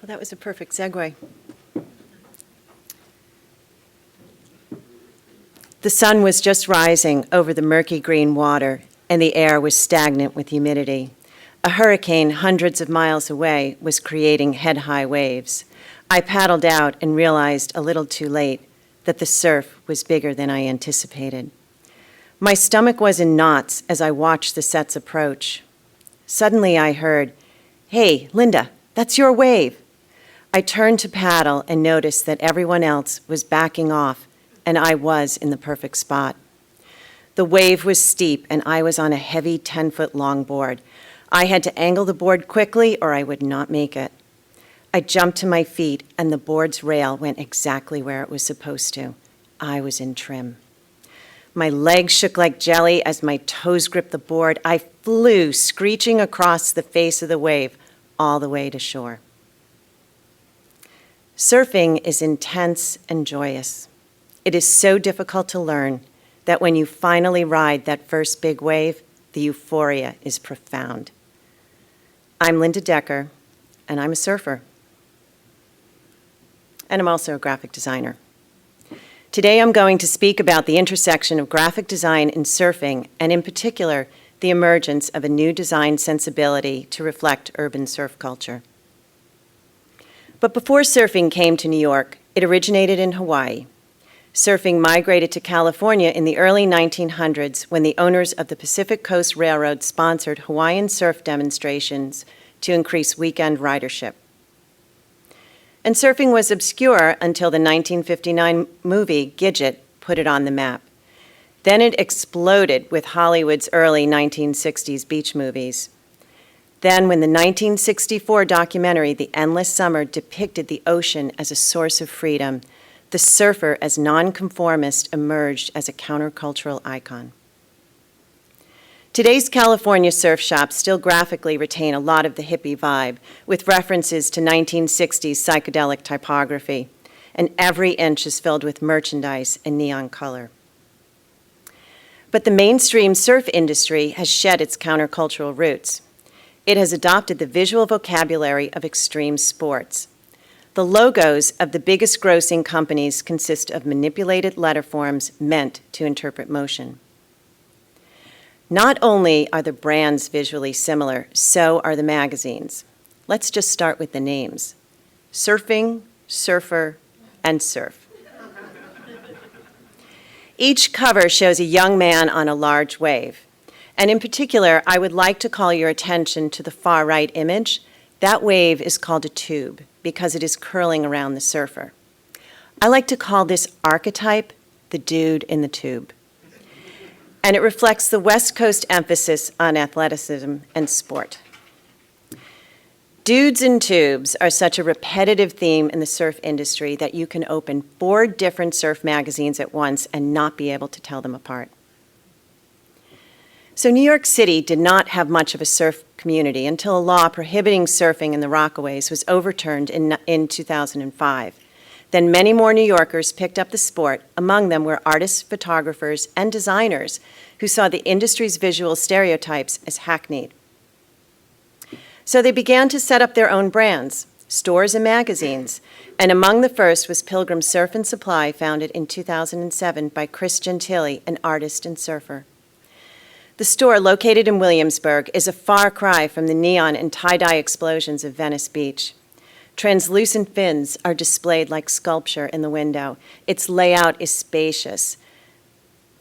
Well, that was a perfect segue. The sun was just rising over the murky green water, and the air was stagnant with humidity. A hurricane hundreds of miles away was creating head-high waves. I paddled out and realized a little too late that the surf was bigger than I anticipated. My stomach was in knots as I watched the sets approach. Suddenly I heard, "Hey, Lynda, that's your wave." I turned to paddle and noticed that everyone else was backing off, and I was in the perfect spot. The wave was steep, and I was on a heavy 10-foot longboard. I had to angle the board quickly or I would not make it. I jumped to my feet, and the board's rail went exactly where it was supposed to. I was in trim. My legs shook like jelly as my toes gripped the board. I flew, screeching across the face of the wave, all the way to shore. Surfing is intense and joyous. It is so difficult to learn that when you finally ride that first big wave, the euphoria is profound. I'm Lynda Decker, and I'm a surfer. And I'm also a graphic designer. Today I'm going to speak about the intersection of graphic design and surfing, and in particular, the emergence of a new design sensibility to reflect urban surf culture. But before surfing came to New York, it originated in Hawaii. Surfing migrated to California in the early 1900s when the owners of the Pacific Coast Railroad sponsored Hawaiian surf demonstrations to increase weekend ridership. And surfing was obscure until the 1959 movie Gidget put it on the map. Then it exploded with Hollywood's early 1960s beach movies. Then when the 1964 documentary The Endless Summer depicted the ocean as a source of freedom, the surfer as nonconformist emerged as a countercultural icon. Today's California surf shops still graphically retain a lot of the hippie vibe, with references to 1960s psychedelic typography, and every inch is filled with merchandise and neon color. But the mainstream surf industry has shed its countercultural roots. It has adopted the visual vocabulary of extreme sports. The logos of the biggest grossing companies consist of manipulated letterforms meant to interpret motion. Not only are the brands visually similar, so are the magazines. Let's just start with the names: Surfing, Surfer, and Surf. Each cover shows a young man on a large wave. And in particular, I would like to call your attention to the far right image. That wave is called a tube because it is curling around the surfer. I like to call this archetype the dude in the tube. And it reflects the West Coast emphasis on athleticism and sport. Dudes in tubes are such a repetitive theme in the surf industry that you can open 4 different surf magazines at once and not be able to tell them apart. So New York City did not have much of a surf community until a law prohibiting surfing in the Rockaways was overturned in 2005. Then many more New Yorkers picked up the sport. Among them were artists, photographers, and designers who saw the industry's visual stereotypes as hackneyed. So they began to set up their own brands, stores and magazines, and among the first was Pilgrim Surf and Supply, founded in 2007 by Chris Gentili, an artist and surfer. The store, located in Williamsburg, is a far cry from the neon and tie-dye explosions of Venice Beach. Translucent fins are displayed like sculpture in the window. Its layout is spacious.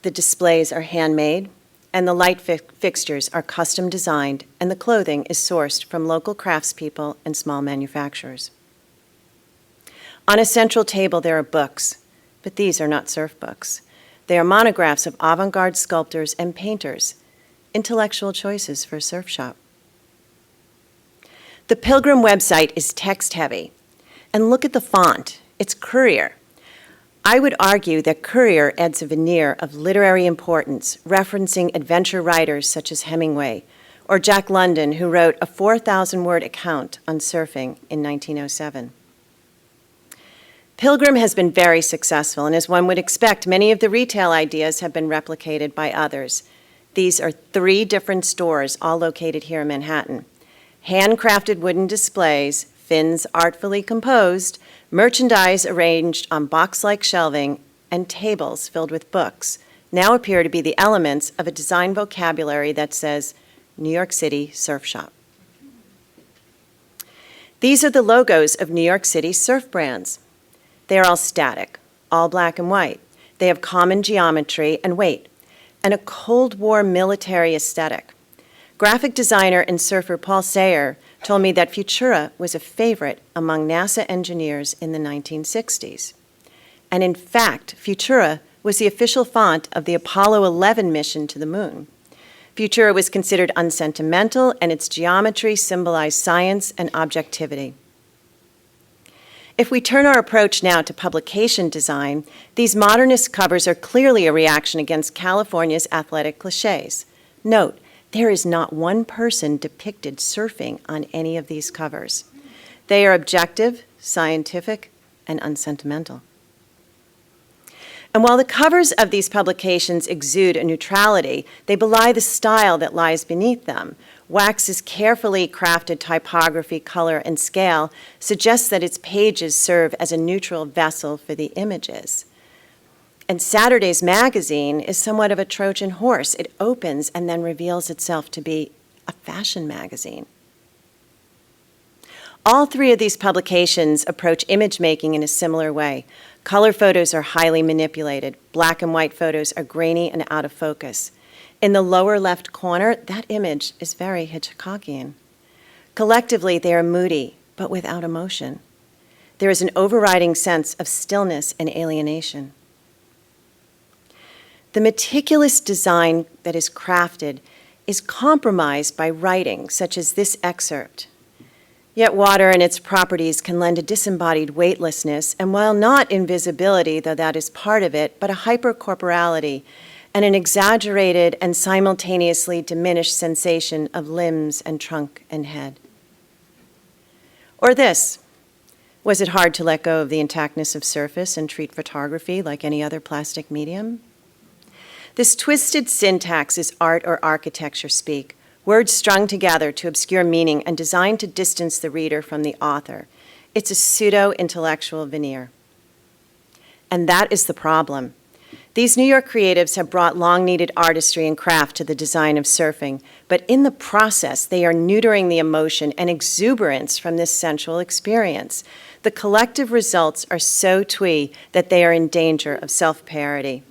The displays are handmade, and the light fixtures are custom designed, and the clothing is sourced from local craftspeople and small manufacturers. On a central table there are books, but these are not surf books. They are monographs of avant-garde sculptors and painters, intellectual choices for a surf shop. The Pilgrim website is text-heavy, and look at the font. It's Courier. I would argue that Courier adds a veneer of literary importance, referencing adventure writers such as Hemingway, or Jack London, who wrote a 4,000-word account on surfing in 1907. Pilgrim has been very successful, and as one would expect, many of the retail ideas have been replicated by others. These are 3 different stores, all located here in Manhattan. Handcrafted wooden displays, fins artfully composed, merchandise arranged on box-like shelving, and tables filled with books now appear to be the elements of a design vocabulary that says, New York City Surf Shop. These are the logos of New York City surf brands. They are all static, all black and white. They have common geometry and weight, and a Cold War military aesthetic. Graphic designer and surfer Paul Sayer told me that Futura was a favorite among NASA engineers in the 1960s. And in fact, Futura was the official font of the Apollo 11 mission to the moon. Futura was considered unsentimental, and its geometry symbolized science and objectivity. If we turn our approach now to publication design, these modernist covers are clearly a reaction against California's athletic cliches. Note, there is not one person depicted surfing on any of these covers. They are objective, scientific, and unsentimental. And while the covers of these publications exude a neutrality, they belie the style that lies beneath them. Wax's carefully crafted typography, color, and scale suggests that its pages serve as a neutral vessel for the images. And Saturday's magazine is somewhat of a Trojan horse. It opens and then reveals itself to be a fashion magazine. All three of these publications approach image making in a similar way. Color photos are highly manipulated. Black and white photos are grainy and out of focus. In the lower left corner, that image is very Hitchcockian. Collectively, they are moody, but without emotion. There is an overriding sense of stillness and alienation. The meticulous design that is crafted is compromised by writing, such as this excerpt. Yet water and its properties can lend a disembodied weightlessness, and while not invisibility, though that is part of it, but a hypercorporality and an exaggerated and simultaneously diminished sensation of limbs and trunk and head. Or this, was it hard to let go of the intactness of surface and treat photography like any other plastic medium? This twisted syntax is art or architecture speak, words strung together to obscure meaning and designed to distance the reader from the author. It's a pseudo-intellectual veneer. And that is the problem. These New York creatives have brought long-needed artistry and craft to the design of surfing, but in the process, they are neutering the emotion and exuberance from this sensual experience. The collective results are so twee that they are in danger of self-parody.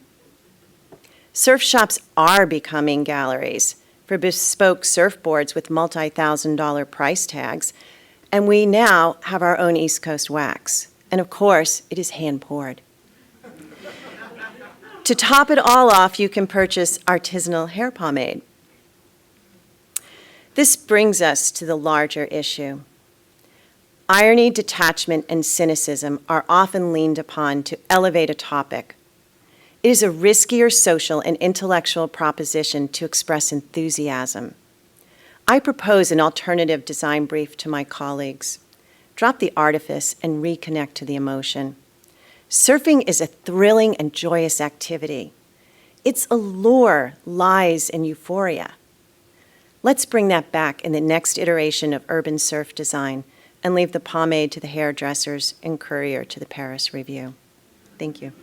Surf shops are becoming galleries for bespoke surfboards with multi-thousand-dollar price tags, and we now have our own East Coast wax. And of course, it is hand-poured. To top it all off, you can purchase artisanal hair pomade. This brings us to the larger issue. Irony, detachment, and cynicism are often leaned upon to elevate a topic. It is a riskier social and intellectual proposition to express enthusiasm. I propose an alternative design brief to my colleagues. Drop the artifice and reconnect to the emotion. Surfing is a thrilling and joyous activity. Its allure lies in euphoria. Let's bring that back in the next iteration of urban surf design and leave the pomade to the hairdressers and courier to the Paris Review. Thank you.